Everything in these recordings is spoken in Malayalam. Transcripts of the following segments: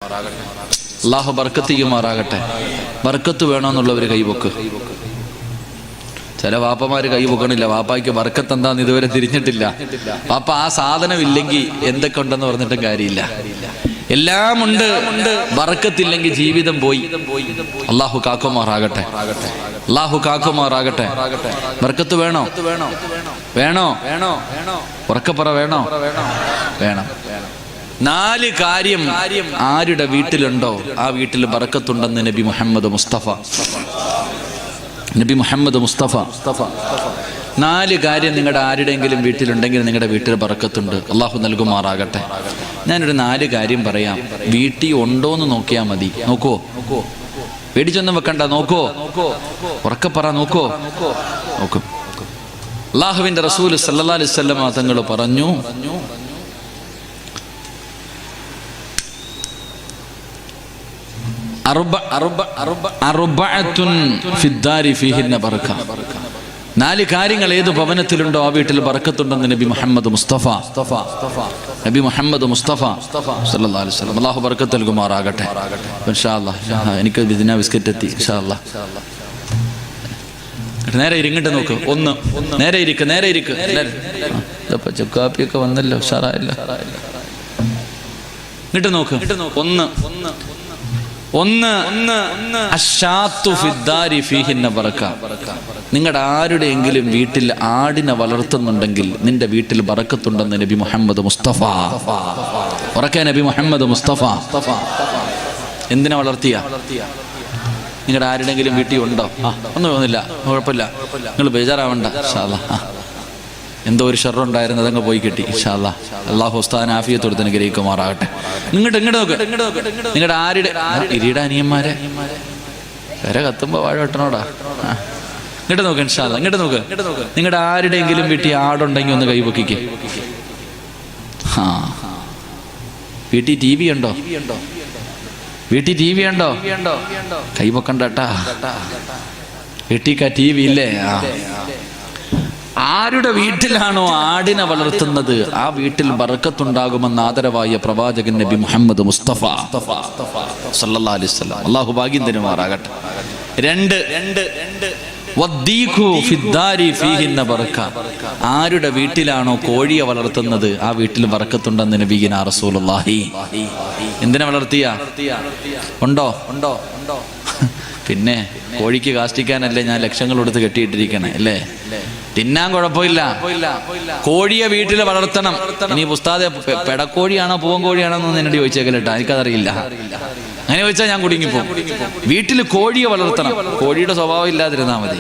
അല്ലാഹു ബർക്കത്ത് ചെയ്യുമാറാകട്ടെ. ബർക്കത്ത് വേണമെന്നുള്ളവർ കൈവക്ക്. ചില വാപ്പമാര് കൈ പൊക്കണില്ല. വാപ്പായ്ക്ക് ബർക്കത്ത് എന്താന്ന് ഇതുവരെ തിരിഞ്ഞിട്ടില്ല. വാപ്പ ആ സാധനം ഇല്ലെങ്കിൽ എന്തൊക്കെ ഉണ്ടെന്ന് പറഞ്ഞിട്ടും കാര്യമില്ല. എല്ലാം ഉണ്ട്, ബർക്കത്തില്ലെങ്കിൽ ജീവിതം പോയി. അല്ലാഹു കാക്കുമാറാകട്ടെ. അല്ലാഹു കാക്കുമാറാകട്ടെ. ബർക്കത്ത് വേണോ? വേണോ? ഉറക്കപ്പറ വേണോ? വേണം. 4 കാര്യം ആരുടെ വീട്ടിലുണ്ടോ ആ വീട്ടിൽ ബർക്കത്തുണ്ടെന്ന് നബി മുഹമ്മദ് മുസ്തഫ. നബി മുഹമ്മദ് മുസ്തഫ 4 കാര്യം നിങ്ങളുടെ ആരുടെയെങ്കിലും വീട്ടിലുണ്ടെങ്കിൽ നിങ്ങളുടെ വീട്ടിൽ ബർക്കത്തുണ്ട്. അള്ളാഹു നൽകുമാറാകട്ടെ. ഞാനൊരു 4 കാര്യം പറയാം. വീട്ടിൽ ഉണ്ടോന്ന് നോക്കിയാൽ മതി. നോക്കോ? പേടിച്ചൊന്നും വെക്കണ്ട. നോക്കോ? ഉറക്കപ്പറ. നോക്കോ? നോക്കും. അള്ളാഹുവിന്റെ റസൂൽ സല്ലല്ലാഹു അലൈഹി വസല്ലം തങ്ങൾ പറഞ്ഞു, നാല് കാര്യങ്ങൾ ഏത് ഭവനത്തിലുണ്ടോ ആ വീട്ടിൽ ബർക്കത്തുണ്ടെന്ന് നബി മുഹമ്മദ് മുസ്തഫ. നബി മുഹമ്മദ് മുസ്തഫ സല്ലല്ലാഹു അലൈഹി വസല്ലം. അല്ലാഹു ബർക്കത്ത് നൽകുമാറാകട്ടെ. ഇൻഷാ അല്ലാഹ് എനിക്ക് ബിദിന ബിസ്ക്കറ്റ് എത്തി. ഇൻഷാ അല്ലാഹ് നേരെ ഇരിങ്ങട്ട് നോക്ക്. ഒന്ന് നേരെ ഇരിക്ക്. നേരെ ഇരിക്ക്. ചക്കാപ്പിയൊക്കെ വന്നല്ലോ. ഉഷാറായല്ലോ. ഇങ്ങോട്ട് നോക്ക്. ഒന്ന് നിങ്ങളുടെ ആരുടെയെങ്കിലും വീട്ടിൽ ആടിനെ വളർത്തുന്നുണ്ടെങ്കിൽ നിന്റെ വീട്ടിൽ ബറക്കത്തുണ്ടെന്ന് നബി മുഹമ്മദ് മുസ്തഫ. ഉറക്കെ നബി മുഹമ്മദ് മുസ്തഫ. എന്തിനാ വളർത്തിയ? നിങ്ങളുടെ ആരുടെയെങ്കിലും വീട്ടിൽ ഉണ്ടോ? ഒന്നും തോന്നില്ല. കുഴപ്പമില്ല. നിങ്ങൾ ബേജാറാവണ്ട. ഇൻഷാ അല്ലാഹ് എന്തോ ഒരു ഷർറുണ്ടായിരുന്നു, അതങ്ങ് പോയി കിട്ടി. ഇൻഷാ അല്ലാഹ് അല്ലാഹു ഉസ്താദിനെ ആഫിയത്ത് കൊടുത്ത് അനുഗ്രഹിക്കുമാറാകട്ടെ. ഇങ്ങോട്ട് നോക്ക്. നിങ്ങളുടെ ആരുടെ ഇരിയുടെ അനിയന്മാരെ വരെ കത്തുമ്പോ വാഴ വെട്ടണോടാ. ഇങ്ങോട്ട് നോക്ക്. ഇൻഷാ അല്ലാഹ് ഇങ്ങോട്ട് നോക്ക്. നിങ്ങളുടെ ആരുടെയെങ്കിലും വീട്ടിൽ ആടുണ്ടെങ്കിൽ ഒന്ന് കൈപൊക്കിക്ക്. വീട്ടിൽ ടി വി ഉണ്ടോ? വീട്ടിൽ ടി വി ഉണ്ടോ? കൈപൊക്കണ്ടട്ടാ. വീട്ടിൽ ടി വി ഇല്ലേ? ആരുടെ വീട്ടിലാണോ ആടിനെ വളർത്തുന്നത് ആ വീട്ടിൽ ബർക്കത്തുണ്ടാകുമെന്ന് ആദരവായ പ്രവാചകൻ നബി മുഹമ്മദ് മുസ്തഫ സല്ലല്ലാഹു അലൈഹി വസല്ലം. അല്ലാഹു ഭാഗ്യം തരുമാറാകട്ടെ. 2 ആരുടെ വീട്ടിലാണോ കോഴിയെ വളർത്തുന്നത് ആ വീട്ടിൽ ബർക്കത്തുണ്ടെന്ന് നബിയിനാ റസൂലുള്ളാഹി. എന്തിനാ വളർത്തിയ? ഉണ്ടോ? പിന്നെ കോഴിക്ക് കാഷ്ടിക്കാനല്ലേ ഞാൻ ലക്ഷങ്ങൾ കൊടുത്ത് കെട്ടിയിട്ടിരിക്കണേ അല്ലേ? തിന്നാൻ കുഴപ്പമില്ല. കോഴിയെ വീട്ടിൽ വളർത്തണം. ഇനി ഉസ്താദെ പെടക്കോഴിയാണോ പൂവൻ കോഴിയാണോ എന്ന് എന്നോട് ചോദിച്ചേക്കല്ലേട്ടാ, എനിക്കതറിയില്ല. അങ്ങനെ ചോദിച്ചാൽ ഞാൻ കുടുങ്ങിപ്പോ. വീട്ടിൽ കോഴിയെ വളർത്തണം. കോഴിയുടെ സ്വഭാവം ഇല്ലാതിരുന്നാൽ മതി.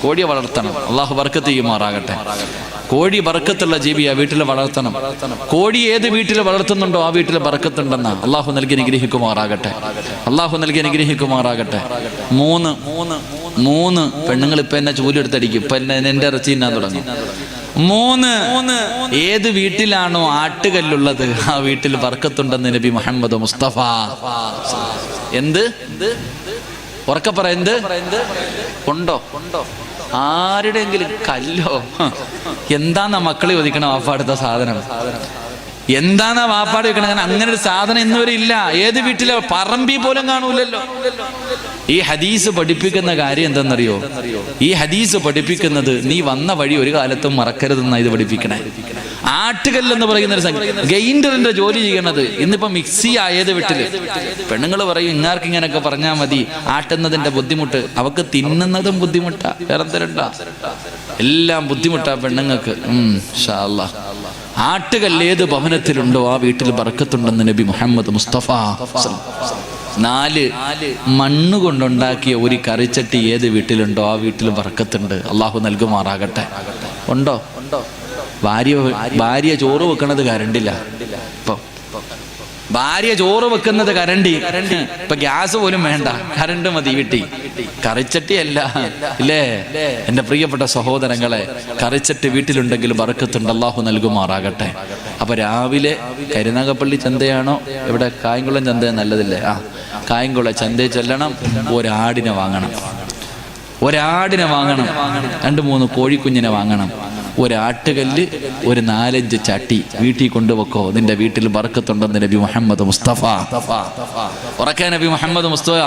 കോഴിയെ വളർത്തണം. അള്ളാഹു ബർക്കത്ത് ചെയ്യുമാറാകട്ടെ. കോഴി ബർക്കത്തുള്ള ജീവിയാ. വീട്ടിൽ വളർത്തണം. കോഴി ഏത് വീട്ടിൽ വളർത്തുന്നുണ്ടോ ആ വീട്ടിൽ ബർക്കത്തുണ്ടെന്ന് അള്ളാഹു നൽകി അനുഗ്രഹിക്കുമാറാകട്ടെ. അള്ളാഹു നൽകി അനുഗ്രഹിക്കുമാറാകട്ടെ. 3 പെണ്ണുങ്ങൾ ഇപ്പൊ എന്നെ ചൂലെടുത്തടിക്കും. ഇപ്പൊ എന്റെ ഇറച്ചി തിന്നാൻ തുടങ്ങും. 3 ഏത് വീട്ടിലാണോ ആട്ടുകല്ലുള്ളത് ആ വീട്ടിൽ ബർക്കത്തുണ്ടെന്ന് നബി മുഹമ്മദ് മുസ്തഫ. എന്ത്? ഉറക്കപ്പറ. എന്ത് ഉണ്ടോ? ആരുടെയെങ്കിലും കല്ലോ? എന്താന്നാ മക്കളെ ചോദിക്കണം. വാപ്പാടുത്ത സാധനം എന്താന്നാ വാപ്പാട് വെക്കണം? അങ്ങനെ ഒരു സാധനം ഇന്നുവരെ ഇല്ല. ഏത് വീട്ടിലെ പറമ്പി പോലും കാണൂലല്ലോ. ഈ ഹദീസ് പഠിപ്പിക്കുന്ന കാര്യം എന്തെന്നറിയോ? ഈ ഹദീസ് പഠിപ്പിക്കുന്നത് നീ വന്ന വഴി ഒരു കാലത്തും മറക്കരുതെന്നാ ഇത് പഠിപ്പിക്കണേ. ആട്ടുകല്ലെന്ന് പറയുന്ന ഒരു ഗ്രൈൻഡറിന്റെ ജോലി ചെയ്യണത് ഇന്നിപ്പോ മിക്സി ആയത് വീട്ടില്. പെണ്ണുങ്ങൾ പറയും ഇങ്ങാർക്ക് ഇങ്ങനെയൊക്കെ പറഞ്ഞാൽ മതി. ആട്ടുന്നതിന്റെ ബുദ്ധിമുട്ട് അവക്ക് തിന്നുന്നതും ബുദ്ധിമുട്ടാ. വേറെന്തരണ്ട എല്ലാം ബുദ്ധിമുട്ടാ പെണ്ണുങ്ങൾക്ക്. ഇൻഷാ അല്ലാഹ് ആട്ടുകല്ല് ഏത് ഭവനത്തിലുണ്ടോ ആ വീട്ടിൽ ബർക്കത്തുണ്ടെന്ന് നബി മുഹമ്മദ് മുസ്തഫ. 4 മണ്ണ് കൊണ്ടുണ്ടാക്കിയ ഒരു കറിച്ചട്ടി ഏത് വീട്ടിലുണ്ടോ ആ വീട്ടിൽ ബർക്കത്തുണ്ട്. അള്ളാഹു നൽകുമാറാകട്ടെ. ഉണ്ടോ? ഭാര്യ ചോറ് വെക്കണത് കരണ്ടില്ല. ഇപ്പൊ ഭാര്യ ചോറ് വെക്കുന്നത് കരണ്ടി. ഇപ്പൊ ഗ്യാസ് പോലും വേണ്ട, കരണ്ട് മതി വീട്ടിൽ. കറിച്ചട്ടി അല്ല ഇല്ലേ? എന്റെ പ്രിയപ്പെട്ട സഹോദരങ്ങളെ, കറിച്ചട്ടി വീട്ടിലുണ്ടെങ്കിൽ ബർക്കത്തുണ്ട്. അല്ലാഹു നൽകുമാറാകട്ടെ. അപ്പൊ രാവിലെ കരുനാഗപ്പള്ളി ചന്തയാണോ ഇവിടെ കായംകുളം ചന്ത നല്ലതില്ലേ? കായംകുളം ചന്തയിൽ ചെല്ലണം. ഒരാടിനെ വാങ്ങണം. 2-3 കോഴിക്കുഞ്ഞിനെ വാങ്ങണം. ഒരാട്ടുകല്ല്, ഒരു 4-5 ചട്ടി വീട്ടിൽ കൊണ്ടുവെക്കോ, നിന്റെ വീട്ടിൽ ബർക്കത്തുണ്ടെന്ന് നബി മുഹമ്മദ് മുസ്തഫ. ഉറക്കെ നബി മുഹമ്മദ് മുസ്തഫ.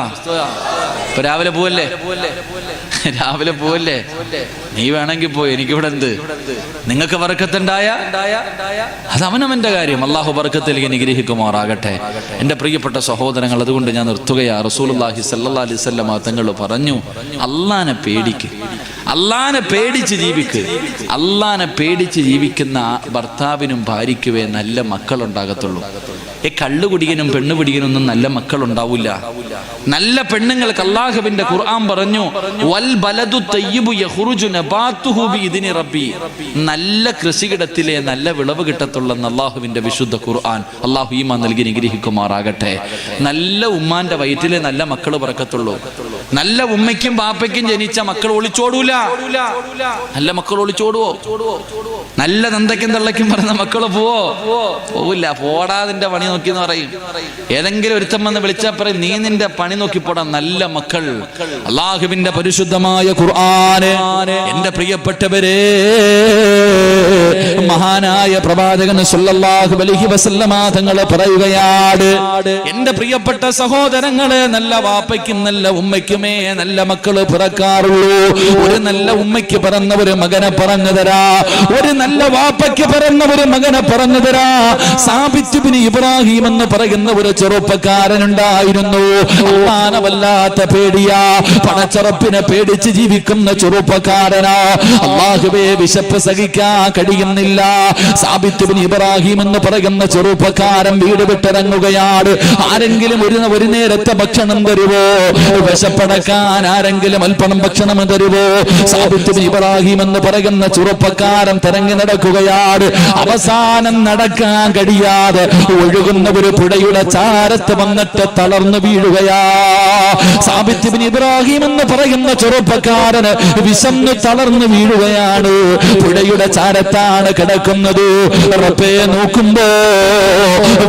ഇപ്പൊ രാവിലെ പോവല്ലേ? രാവിലെ പോവല്ലേ? നീ വേണമെങ്കിൽ പോയി, എനിക്കിവിടെ എന്ത്? നിങ്ങൾക്ക് ബർക്കത്തുണ്ടായ അത് അവനവന്റെ കാര്യം. അള്ളാഹു ബർക്കത്തിലേക്ക് അനുഗ്രഹിക്കുമാറാകട്ടെ. എൻ്റെ പ്രിയപ്പെട്ട സഹോദരങ്ങൾ, അതുകൊണ്ട് ഞാൻ നിർത്തുകയാ. റസൂലുള്ളാഹി സ്വല്ലല്ലാഹി അലൈഹി വസല്ലം തങ്ങൾ പറഞ്ഞു, അള്ളാനെ പേടിക്ക്, അള്ളാനെ പേടിച്ച് ജീവിക്ക്. അള്ളാനെ പേടിച്ച് ജീവിക്കുന്ന ഭർത്താവിനും ഭാര്യയ്ക്കുവേ നല്ല മക്കളുണ്ടാകത്തുള്ളൂ. കള്ളുകുടിയനും പെണ്ണുപിടിയനൊന്നും നല്ല മക്കളുണ്ടാവില്ല. നല്ല പെണ്ണുങ്ങൾക്ക് അല്ലാഹുവിന്റെ ഖുർആൻ പറഞ്ഞു, വൽ ബലദു തയ്യിബു യഖ്റുജു നബാതുഹു ബിഇദ്നി റബ്ബി. നല്ല കൃഷിയിടത്തിലെ നല്ല വിളവ് കിട്ടത്തുള്ളെന്ന് അല്ലാഹുവിന്റെ വിശുദ്ധ ഖുർആൻ. അല്ലാഹു ഈമാൻ നൽകി അനുഗ്രഹിക്കുമാറാകട്ടെ. നല്ല ഉമ്മാന്റെ വയറ്റിലെ നല്ല മക്കൾ പിറക്കത്തുള്ളൂ. നല്ല ഉമ്മയ്ക്കും ബാപ്പയ്ക്കും ജനിച്ച മക്കൾ ഒളിച്ചോടൂല. നല്ല മക്കൾ ഒളിച്ചോടുവോ? നല്ല നന്ദയ്ക്കും തള്ളയ്ക്കും പറഞ്ഞ മക്കള് പോവില്ല. പോടാതിന്റെ പണി നോക്കി എന്ന് പറയും. ഏതെങ്കിലും ഒരുത്തം വന്ന് വിളിച്ചാൽ പറയും, നീ നിന്റെ പണി നോക്കി പോടാ. നല്ല മക്കൾ. അല്ലാഹുവിന്റെ പരിശുദ്ധമായ ഖുർആന്, എന്റെ പ്രിയപ്പെട്ടവരെ, മഹാനായ പ്രവാചകൻ സല്ലല്ലാഹു അലൈഹി വസല്ലമ തങ്ങൾ പറയുകയാണ്, എന്റെ പ്രിയപ്പെട്ട സഹോദരങ്ങളെ, നല്ല വാപ്പയ്ക്കും നല്ല ഉമ്മയ്ക്കുമേ നല്ല മക്കള് പിറക്കാറുള്ളൂ. ഒരു നല്ല ഉമ്മയ്ക്ക് പിറന്ന ഒരു മകനെ പറഞ്ഞു തരാ, ഒരു നല്ല വാപ്പയ്ക്ക് പിറന്ന ഒരു മകനെ പറഞ്ഞു തരാ. സാബിത്ത് ഇബ്നു ഇബ്രാഹിം എന്ന് പറയുന്ന ഒരു ചെറുപ്പക്കാരനുണ്ടായിരുന്നു. അല്ലാഹനെ വല്ലാത്ത പേടിയാ, പണച്ചറപ്പിനെ പേടിച്ച് ജീവിക്കുന്ന ചെറുപ്പക്കാരനാ. അല്ലാഹുവേ, വിശപ്പ് സഹിക്കാൻ കഴിയുന്നില്ല. സാബിത്ത് ഇബ്നു ഇബ്രാഹിം എന്ന് പറയുന്ന ചെറുപ്പക്കാരൻ വീട് വിട്ടിറങ്ങുകയാണ്. ആരെങ്കിലും ഒരു നേരത്തെ ഭക്ഷണം തരുവോ? വിശപ്പടക്കാൻ ആരെങ്കിലും അല്പം ഭക്ഷണം തരുവോ? സാബിത്ത് ഇബ്നു ഇബ്രാഹിം എന്ന് പറയുന്ന ചെറുപ്പക്കാരൻ തിരങ്ങി നടക്കുകയാണ്. അവസാനം നടക്കാൻ കഴിയാതെ ഒഴുകുന്ന ഒരു പുഴയുടെ ചാരത്ത് വന്നിട്ട് തളർന്നു വീഴുകയാ. സാബിത്ത് ഇബ്നു ഇബ്രാഹിം എന്ന് പറയുന്ന ചെറുപ്പക്കാരന് വിശന്ന് തളർന്നു വീഴുകയാണ്. പുഴയുടെ ചാരത്താണ് കിടക്കുന്നത്. റബ്ബേ, നോക്കുമ്പോ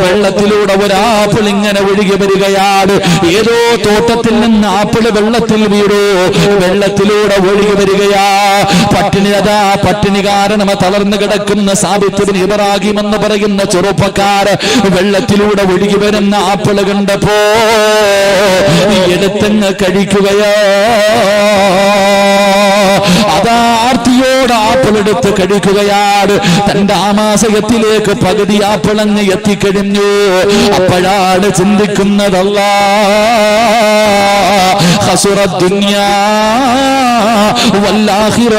വെള്ളത്തിലൂടെ ഒരാപ്പിൾ ഇങ്ങനെ ഒഴുകി വരികയാണ്. ഏതോ തോട്ടത്തിൽ നിന്ന് ആപ്പിൾ വെള്ളത്തിൽ വീഴു, വെള്ളത്തിലൂടെ ഒഴുകി വരികയാ. പട്ടിണി കാരണം തളർന്നു കിടക്കുന്ന സാബിത്ത് ഇബ്നു ഇബ്രാഹിം എന്ന് പറയുന്ന ചെറുപ്പക്കാർ വെള്ളത്തിലൂടെ ഒഴുകി വരുന്ന ആപ്പിൾ കണ്ടപ്പോ എടുത്തങ്ങ് കഴിക്കുകയോ. അതാ ആർത്തിയോട് ആപ്പിൾ എടുത്ത് കഴിക്കുകയാണ്. തന്റെ ആമാശയത്തിലേക്ക് പകുതി ആപ്പിളങ്ങ് എത്തിക്കഴിഞ്ഞു. അപ്പോഴാണ് ചിന്തിക്കുന്നത്, ഖസുറ ദുനിയാ വൽ ആഖിറ.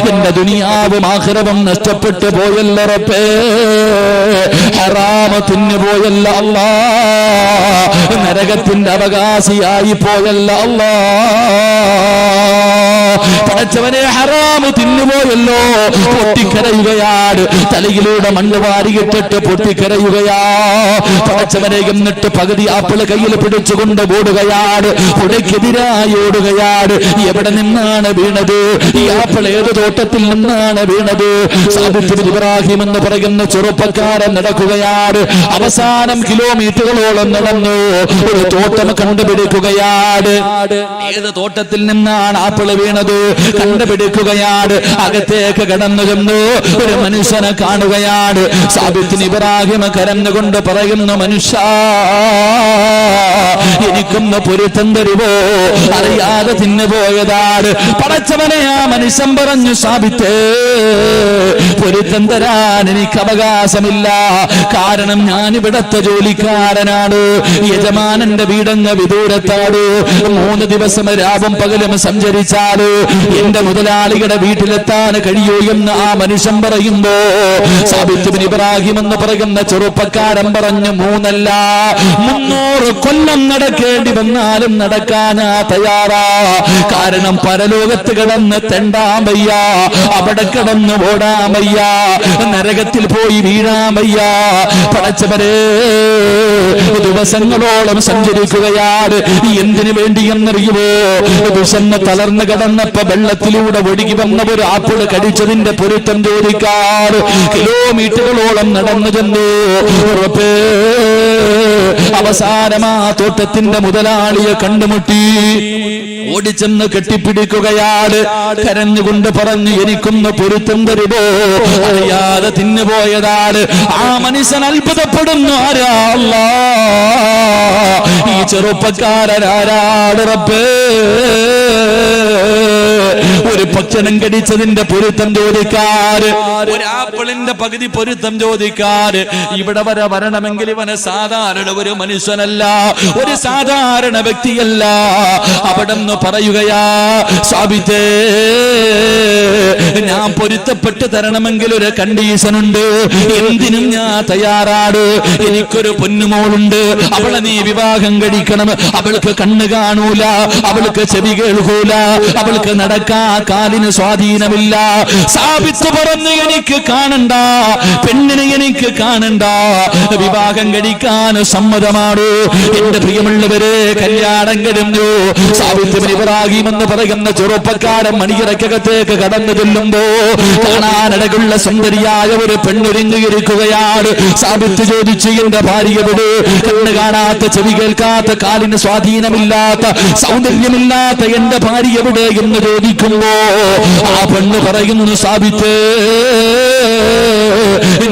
എന്റെ ദുനിയാവും ആഖിറവും നഷ്ടപ്പെട്ടു പോയല്ല റബ്ബേ, ഹറാമ തിന്നു പോയല്ല അല്ലാ, നരകത്തിന്റെ അവകാശിയായി പോയല്ല അല്ലാ. പടച്ചവനെ, ഹറാമ് തിന്നുപോയല്ലോ. പൊട്ടിക്കരയുകയാണ്. തലയിലൂടെ മണ്ണ് വാരിയിട്ടിട്ട് പൊട്ടിക്കരയുകയാ. പടച്ചവനെ, എന്നിട്ട് പകുതി ആപ്പിള് കയ്യിൽ പിടിച്ചുകൊണ്ട് ഓടുകയാണ്. പുഴയ്ക്കെതിരായി ഓടുകയാണ്. എവിടെ നിന്നാണ് വീണത്? ഈ ആപ്പിൾ ഏത് തോട്ടത്തിൽ നിന്നാണ് വീണത്? സാബിത്ത് ഇബ്നു ഇബ്രാഹിം എന്ന് പറയുന്ന ചെറുപ്പക്കാരൻ നടക്കുകയാണ്. അവസാനം കിലോമീറ്ററുകളോളം നടന്നു ഒരു തോട്ടം കണ്ടുപിടിക്കുകയാണ്. ഏത് തോട്ടത്തിൽ നിന്നാണ് ആപ്പിൾ വീണത് കണ്ടുപിടിക്കുകയാണ്. അകത്തേക്ക് കടന്നു ചെന്നു ഒരു മനുഷ്യനെ കാണുകയാണ്. സാബിത്ത് ഇബ്നു ഇബ്രാഹിം കരഞ്ഞുകൊണ്ട് പറയുന്നു, മനുഷ്യ, എനിക്കൊന്ന് പൊരുത്തം തരുവോ? അറിയാതെ തിന്നുപോയതാണ്. പടച്ചവനെ, ആ മനുഷ്യൻ പറഞ്ഞു, സാബിത്തേ, പൊരുത്തം തരാൻ എനിക്ക് അവകാശമില്ല. കാരണം ഞാൻ ഇവിടത്തെ ജോലിക്കാരനാണ്. യജമാനന്റെ വീടങ്ങ് വിദൂരത്താണ്. 3 ദിവസം രാവും പകലും സഞ്ചരിച്ചാല് എന്റെ മുതലാളിയുടെ വീട്ടിലെത്താൻ കഴിയൂ എന്ന് ആ മനുഷ്യൻ പറയുമ്പോ സാബിത്ത് ഇബ്നു ഇബ്രാഹിം എന്ന് പറയുന്ന ചെറുപ്പക്കാരൻ പറഞ്ഞു, 3 അല്ല 300 കൊല്ലം നടക്കേണ്ടി വന്നാലും നടക്കാനാ തയ്യാറാ. കാരണം പരലോകത്ത് കിടന്ന് തെണ്ടാൻ വയ്യ, അവിടെ കിടന്ന് ഓടാൻ വയ്യ, നരകത്തിൽ പോയി വീഴാൻ വയ്യ. പടച്ചവരെ, ദിവസങ്ങളോളം സഞ്ചരിക്കുകയാണ്. എന്തിനു വേണ്ടിയെന്നറിയുമോ? വിശന്ന് തളർന്ന് കിടന്നപ്പോ വെള്ളത്തിലൂടെ ഒഴുകി വന്ന ഒരു ആപ്പിൾ കടിച്ചതിന്റെ പൊരുത്തം ചോദിക്കാറ് കിലോമീറ്ററുകളോളം നടന്നു ചെന്നു. അവസാനം ആ തോട്ടത്തിന്റെ മുതലാളിയെ കണ്ടുമുട്ടി. ഓടിച്ചെന്ന് കെട്ടിപ്പിടിക്കുകയാണ്. കരഞ്ഞുകൊണ്ട് പറഞ്ഞു, എനിക്കൊന്ന് പൊരുത്തം തരുമോ? അറിയാതെ തിന്നുപോയതാണ്. ആ മനുഷ്യൻ അത്ഭുതപ്പെടുന്നു, ആരാ അല്ലാഹ്, ഈ ചെറുപ്പക്കാരനാരാണ് റബ്ബേ? ഒരു ഭക്ഷണം കടിച്ചതിന്റെ പൊരുത്തം ചോദിക്കാറ്, ഒരു ആപ്പിളിന്റെ പകുതി പൊരുത്തം ചോദിക്കാറ്. ഇവിടെ വരെ വരണമെങ്കിൽ ഇവന് സാധാരണ ഒരു മനുഷ്യനല്ല, ഒരു സാധാരണ വ്യക്തിയല്ല. അവിടെ നിന്ന് പറയുകയാ, സാബിത്തേ, ഞാൻ പൊരുത്തപ്പെട്ട് തരണമെങ്കിൽ ഒരു കണ്ടീഷനുണ്ട്. എന്തിനും ഞാൻ തയ്യാറാണ്. എനിക്കൊരു പൊന്നുമോളുണ്ട്, അവളെ നീ വിവാഹം കഴിക്കണം. അവൾക്ക് കണ്ണ് കാണൂല, അവൾക്ക് ചെവി കേൾക്കൂല, അവൾക്ക് നടക്കാ കാലിന് സ്വാധീനമില്ല. സാബിത്ത് പറഞ്ഞു, എനിക്ക് കാണണ്ട, പെണ്ണിനെ എനിക്ക് കാണണ്ട, വിവാഹം കഴിക്കാൻ സമ്മതമാണ്. എന്റെ പ്രിയമുള്ളവരെ, കല്യാണം കഴിഞ്ഞു. സാബിത്ത് ബിൻ ഇബ്രാഹിം എന്ന് പറയുന്ന ചെറുപ്പക്കാരൻ മണിയറക്കകത്തേക്ക് കടന്നു ചെല്ലുമ്പോ കാണാനടകുള്ള സുന്ദരിയായ ഒരു പെണ്ണൊരുങ്ങിയിരിക്കുകയാണ്. സാബിത്ത് ചോദിച്ചു, എന്റെ ഭാര്യ എവിടെ? കണ്ണ് കാണാത്ത, ചെവി കേൾക്കാത്ത, കാലിന് സ്വാധീനമില്ലാത്ത, സൗന്ദര്യമില്ലാത്ത എന്റെ ഭാര്യ എവിടെ എന്ന് ചോദിക്കുമ്പോ ആ പെണ്ണ് പറയുന്നു, സാബിത്ത്,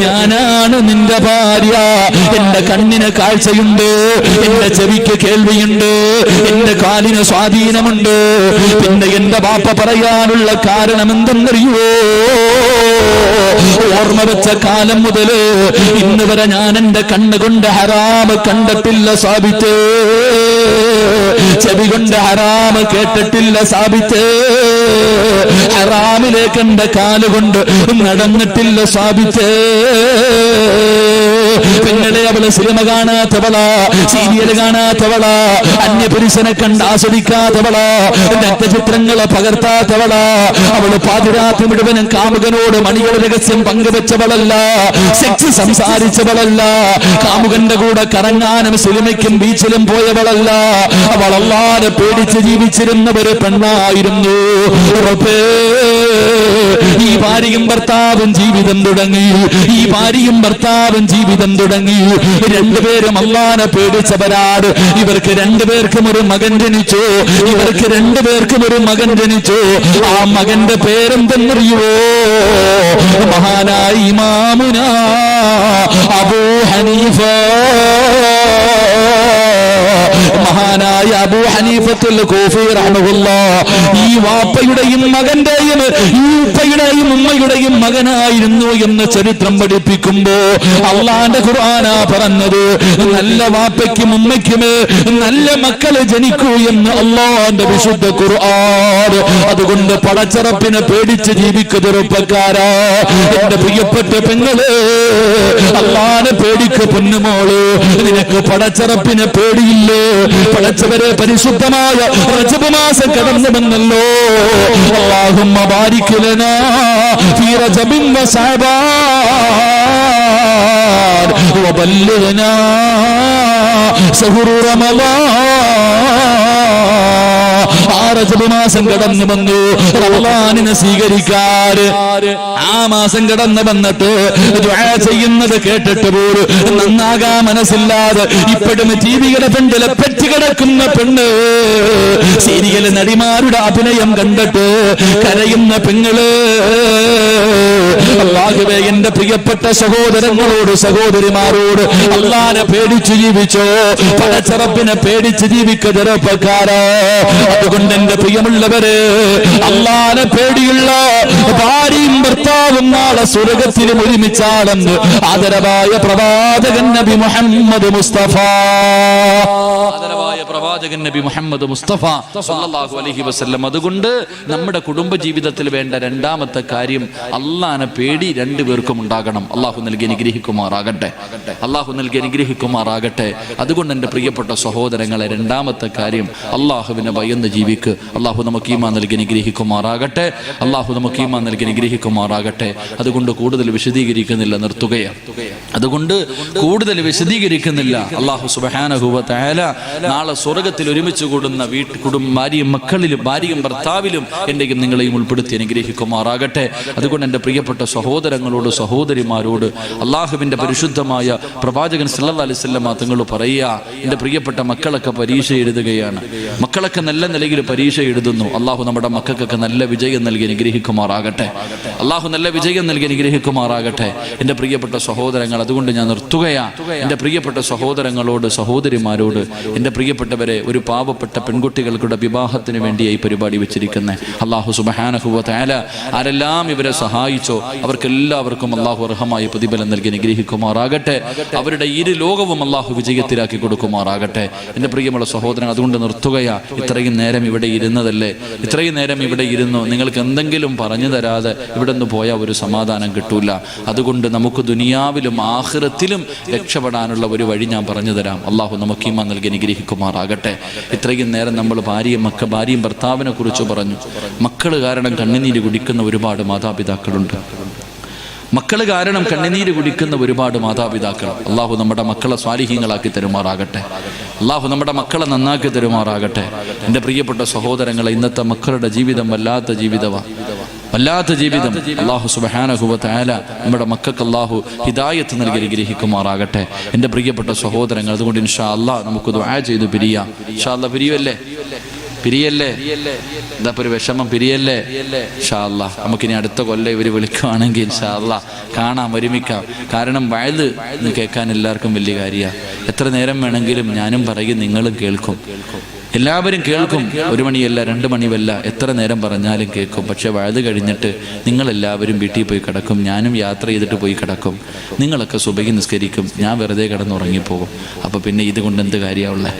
ഞാനാണ് നിന്റെ ഭാര്യ. എന്റെ കണ്ണിന് കാഴ്ചയുണ്ട്, എന്റെ ചെവിക്ക് കേൾവിയുണ്ട്, എന്റെ കാലിന് സ്വാധീനമുണ്ട്. പിന്നെ എന്റെ ബാപ്പ പറയാനുള്ള കാരണം എന്തെന്നറിയോ? ഓർമ്മ വെച്ച കാലം മുതല് ഇന്ന് വരെ ഞാൻ എന്റെ കണ്ണുകൊണ്ട് ഹറാമ് കണ്ടിട്ടില്ല സാബിത്ത്, ചെവി കൊണ്ട് ഹറാമ് കേട്ടിട്ടില്ല സാബിത്ത്, ഹറാമിലേക്ക് എന്റെ കാലുകൊണ്ട് നടന്നിട്ടില്ല സാബിത്ത്. പെങ്ങളെ, അവള് സിനിമ കാണാത്തവളാ, സീരിയൽ കാണാത്തവളാ, അന്യപുരുഷനെ കണ്ട് ആസ്വദിക്കാത്തവളാ, രക്തചിത്രങ്ങളെ പകർത്താത്തവളാ, അവള് പാതിരാത്രി മുഴുവനും കാമുകനോട് മണികളുടെ രഹസ്യം പങ്കുവെച്ചവളല്ല, സെക്സ് സംസാരിച്ചവളല്ല, കാമുകന്റെ കൂടെ കറങ്ങാനും സിനിമയ്ക്കും ബീച്ചിലും പോയവളല്ല. അവൾ അല്ലാഹുവിനെ പേടിച്ച് ജീവിച്ചിരുന്ന ഒരു പെണ്ണായിരുന്നു. ഈ ഭാര്യയും ഭർത്താവും ജീവിതം തുടങ്ങി, ഈ ഭാര്യയും ഭർത്താവും ജീവിതം തുടങ്ങി. രണ്ടുപേരും അല്ലാഹുവിനെ പേടിച്ചവരാണ്. ഇവർക്ക് രണ്ടുപേർക്കും ഒരു മകൻ ജനിച്ചു, ഇവർക്ക് രണ്ടുപേർക്കും ഒരു മകൻ ജനിച്ചു. ആ മകന്റെ പേരെന്തെന്നറിയുവോ? മഹാനായ ഇമാമുന അബൂ ഹനീഫ. മഹാനായ അബൂ ഹനീഫത്തുൽ കൂഫി റഹ്മത്തുള്ളാഹ് ഈ വാപ്പയുടെയും മകന്റെയും ഈ ഉപ്പയുടെയും ഉമ്മയുടെയും മകനായിരുന്നു എന്ന് ചരിത്രം പഠിപ്പിക്കുമ്പോ അള്ളാന്റെ ഖുർആനാ പറഞ്ഞത്, നല്ല വാപ്പയ്ക്കും ഉമ്മയ്ക്കും നല്ല മക്കളെ ജനിക്കൂ എന്ന് അള്ളാന്റെ വിശുദ്ധ ഖുർആൻ. അതുകൊണ്ട് പടച്ചറപ്പിനെ പേടിച്ച് ജീവിക്കുന്ന ചെറുപ്പക്കാരാ, എന്റെ പ്രിയപ്പെട്ട പെങ്ങള്, അള്ളാനെ പേടിക്ക് പൊന്നുമോള്. നിനക്ക് പടച്ചറപ്പിനെ പേടിയില്ലേ? പടച്ചവരെ, പരിശുദ്ധമായ റജബ് മാസം കടന്നു വന്നല്ലോ. അല്ലാഹുമ്മ ബാരിക് ലനാ ഫീ റജബിൻ വ ശഅബാൻ വബല്ലിഗ്നാ ശഹ്റു റമളാൻ. ആ റജബ് മാസം കടന്നു വന്നു, റമളാനിനെ സ്വീകരിക്കാൻ. ആ മാസം കടന്നു വന്നിട്ട് ദുആ ചെയ്യുന്നത് കേട്ടിട്ട് പോലും നന്നാകാൻ മനസ്സില്ലാതെ ഇപ്പോഴും ടിവിയുടെ ഫ്രണ്ടിലെ പെറ്റ് കിടക്കുന്ന പെണ്ണ്, സീരിയൽ നടിമാരുടെ അഭിനയം കണ്ടിട്ട് കരയുന്ന പെങ്ങള്. അല്ലാഹുവേ, എന്റെ പ്രിയപ്പെട്ട സഹോദരങ്ങളോട് സഹോദരിമാരോട് അല്ലാഹുവിനെ പേടിച്ചു ജീവിച്ചോ, പടച്ചറപ്പിനെ പേടിച്ച് ജീവിക്കുക ചെറുപ്പക്കാരാ. അതുകൊണ്ട് എന്റെ പ്രിയമുള്ളവര്, അല്ലാഹുവിനെ പേടിയുള്ള ഭാര്യയും ഭർത്താവും നാളെ സ്വർഗ്ഗത്തിലും ഒരുമിച്ചാണെന്ന് ആദരവായ പ്രവാചകൻ നബി മുഹമ്മദ് മുസ്തഫ. ആദരവായ പ്രവാചകൻ നബി മുഹമ്മദ് മുസ്തഫ സല്ലല്ലാഹു അലൈഹി വസല്ലം. അതുകൊണ്ട് നമ്മുടെ കുടുംബ ജീവിതത്തിൽ വേണ്ട രണ്ടാമത്തെ കാര്യം, അല്ലാഹുവിനെ പേടി രണ്ടുപേർക്കും ഉണ്ടാകണം. അല്ലാഹു നൽകി അനുഗ്രഹിക്കുമാറാകട്ടെ, അല്ലാഹു നൽകി അനുഗ്രഹിക്കുമാറാകട്ടെ. അതുകൊണ്ട് എൻ്റെ പ്രിയപ്പെട്ട സഹോദരങ്ങളെ, രണ്ടാമത്തെ കാര്യം, അല്ലാഹുവിനെ ഭയന്ന് ജീവിക്ക്. അല്ലാഹു നമുക്ക് ഈമാൻ നൽകി അനുഗ്രഹിക്കുമാറാകട്ടെ, അല്ലാഹു നമുക്ക് ഈമാൻ നൽകി അനുഗ്രഹിക്കുമാറാകട്ടെ. അതുകൊണ്ട് കൂടുതൽ വിശദീകരിക്കുന്നില്ല, നിർത്തുകയാണ്. അതുകൊണ്ട് കൂടുതൽ വിശദീകരിക്കുന്നില്ല. അല്ലാഹു സുബ്ഹാനഹു വ തആല നാളെ സ്വർഗത്തിൽ ഒരുമിച്ച് കൂടുന്ന ഭാര്യയും മക്കളിലും ഭാര്യയും ഭർത്താവിലും എൻ്റെയും നിങ്ങളെയും ഉൾപ്പെടുത്തി അനുഗ്രഹിക്കുമാറാകട്ടെ. അതുകൊണ്ട് എൻ്റെ പ്രിയപ്പെട്ട സഹോദരങ്ങളോട് സഹോദരിമാരോട് അള്ളാഹുവിൻ്റെ പരിശുദ്ധമായ പ്രവാചകൻ സല്ലല്ലാഹു അലൈഹി വസല്ലം തങ്ങൾ പറയുക, എൻ്റെ പ്രിയപ്പെട്ട മക്കളൊക്കെ പരീക്ഷ എഴുതുകയാണ്, മക്കളൊക്കെ നല്ല നിലയിൽ പരീക്ഷ എഴുതുന്നു. അള്ളാഹു നമ്മുടെ മക്കൾക്കൊക്കെ നല്ല വിജയം നൽകി അനുഗ്രഹിക്കുമാറാകട്ടെ. അള്ളാഹു നല്ല വിജയം നൽകി അനുഗ്രഹിക്കുമാറാകട്ടെ. എൻ്റെ പ്രിയപ്പെട്ട സഹോദരങ്ങൾ, അതുകൊണ്ട് ഞാൻ നിർത്തുകയാ. എൻ്റെ പ്രിയപ്പെട്ട സഹോദരങ്ങളോട് സഹോദരിമാരോട്, എൻ്റെ പ്രിയപ്പെട്ടവരെ, ഒരു പാവപ്പെട്ട പെൺകുട്ടികളുടെ വിവാഹത്തിന് വേണ്ടിയായി പരിപാടി വെച്ചിരിക്കുന്നത്. അള്ളാഹു സുബ്ഹാനഹു വ തആല ആരെല്ലാം ഇവരെ സഹായിച്ചോ അവർക്കെല്ലാവർക്കും അള്ളാഹു അർഹമായ പ്രതിഫലം നൽകി അനുഗ്രഹിക്കുമാറാകട്ടെ. അവരുടെ ഇരു ലോകവും അള്ളാഹു വിജയത്തിലാക്കി കൊടുക്കുമാറാകട്ടെ. എൻ്റെ പ്രിയമുള്ള സഹോദരൻ, അതുകൊണ്ട് നിർത്തുകയാ. ഇത്രയും നേരം ഇവിടെ ഇരുന്നതല്ലേ, ഇത്രയും നേരം ഇവിടെ ഇരുന്നു, നിങ്ങൾക്ക് എന്തെങ്കിലും പറഞ്ഞു തരാതെ ഇവിടെ നിന്ന് പോയാൽ ഒരു സമാധാനം കിട്ടൂല. അതുകൊണ്ട് നമുക്ക് ദുനിയാവിലും ആഖിറത്തിലും രക്ഷപ്പെടാനുള്ള ഒരു വഴി ഞാൻ പറഞ്ഞു തരാം. അള്ളാഹു നമുക്ക് ഈമാൻ നൽകി അനുഗ്രഹിക്കുമാറാകട്ടെ. ഇത്രയും നേരം നമ്മൾ ഭാര്യയും ഭർത്താവിനെ കുറിച്ച് പറഞ്ഞു. മക്കൾ കാരണം കണ്ണുനീര് കുടിക്കുന്ന ഒരുപാട് മാതാപിതാക്കളുണ്ട്. മക്കൾ കാരണം കണ്ണുനീര് കുടിക്കുന്ന ഒരുപാട് മാതാപിതാക്കൾ. അള്ളാഹു നമ്മുടെ മക്കളെ സ്വാലിഹീങ്ങളാക്കി തരുമാറാകട്ടെ. അള്ളാഹു നമ്മുടെ മക്കളെ നന്നാക്കി തരുമാറാകട്ടെ. എൻ്റെ പ്രിയപ്പെട്ട സഹോദരങ്ങളെ, ഇന്നത്തെ മക്കളുടെ ജീവിതം വല്ലാത്ത ജീവിതമാണ്, വല്ലാത്ത ജീവിതം. അള്ളാഹു സുബ്ഹാനഹു വ തആല നമ്മുടെ മക്കൾക്ക് അള്ളാഹു ഹിദായത്ത് നൽകി അനുഗ്രഹിക്കുമാറാകട്ടെ. എൻ്റെ പ്രിയപ്പെട്ട സഹോദരങ്ങൾ, അതുകൊണ്ട് ഇൻഷാ അല്ലാഹ് നമുക്ക് ദുആ ചെയ്ത് പിരിയാം. ഇൻഷാ അല്ലാഹ് പിരിയല്ലേ എന്താ ഒരു വിഷമം? പിരിയല്ലേ? ഇൻഷാ അല്ലാഹ് നമുക്കിനി അടുത്ത കൊല്ലം ഇവർ വിളിക്കുകയാണെങ്കിൽ ഇൻഷാ അല്ലാഹ് കാണാം, ഒരുമിക്കാം. കാരണം വയല് കേൾക്കാൻ എല്ലാവർക്കും വലിയ കാര്യമാണ്. എത്ര നേരം വേണമെങ്കിലും ഞാനും പറയും, നിങ്ങളും കേൾക്കും, എല്ലാവരും കേൾക്കും. 1 മണിയല്ല 2 മണിയല്ല, എത്ര നേരം പറഞ്ഞാലും കേൾക്കും. പക്ഷെ വയത് കഴിഞ്ഞിട്ട് നിങ്ങളെല്ലാവരും വീട്ടിൽ പോയി കിടക്കും, ഞാനും യാത്ര ചെയ്തിട്ട് പോയി കിടക്കും, നിങ്ങളൊക്കെ സുബഹി നിസ്കരിക്കും, ഞാൻ വെറുതെ കിടന്നുറങ്ങിപ്പോകും. അപ്പോൾ പിന്നെ ഇതുകൊണ്ട് എന്ത് കാര്യമുള്ളത്?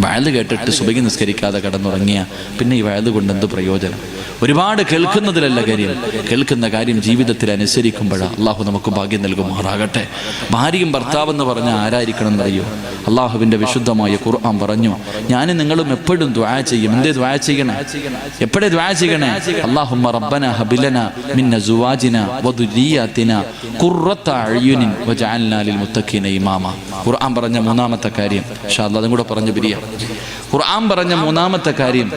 വയത് കേട്ടിട്ട് സുബഹി നിസ്കരിക്കാതെ കിടന്നുറങ്ങിയ പിന്നെ ഈ വയത് കൊണ്ട് എന്ത് പ്രയോജനം? ഒരുപാട് കേൾക്കുന്നതിലല്ല കാര്യം, കേൾക്കുന്ന കാര്യം ജീവിതത്തിൽ അനുസരിക്കുമ്പോഴാണ്. അള്ളാഹു നമുക്ക് ഭാഗ്യം നൽകുമാറാകട്ടെ. ഭാര്യയും ഭർത്താവെന്ന് പറഞ്ഞാൽ ആരായിരിക്കണം എന്നറിയോ? അള്ളാഹുവിൻ്റെ വിശുദ്ധമായ ഖുർആൻ പറഞ്ഞു, ഞാനും നിങ്ങളും എപ്പോഴും ദുആ ചെയ്യും. എന്തേ ദുആ ചെയ്യണേ? എപ്പോഴേ ദുആ ചെയ്യണേ? അല്ലാഹുമ്മ റബ്ബന ഹബിലന മിൻ അസ്വാജിന വദുരിയാതിന ഖുർറത അയ്യുനിൻ വജഅൽനാ ലിൽ മുത്തഖീന ഇമാമ. ഖുർആൻ പറഞ്ഞ മൂന്നാമത്തെ കാര്യം, ഇൻഷാ അല്ലാഹ് അതും കൂടെ പറഞ്ഞു പിരിയാം. ഖുർആൻ പറഞ്ഞ മൂന്നാമത്തെ കാര്യം,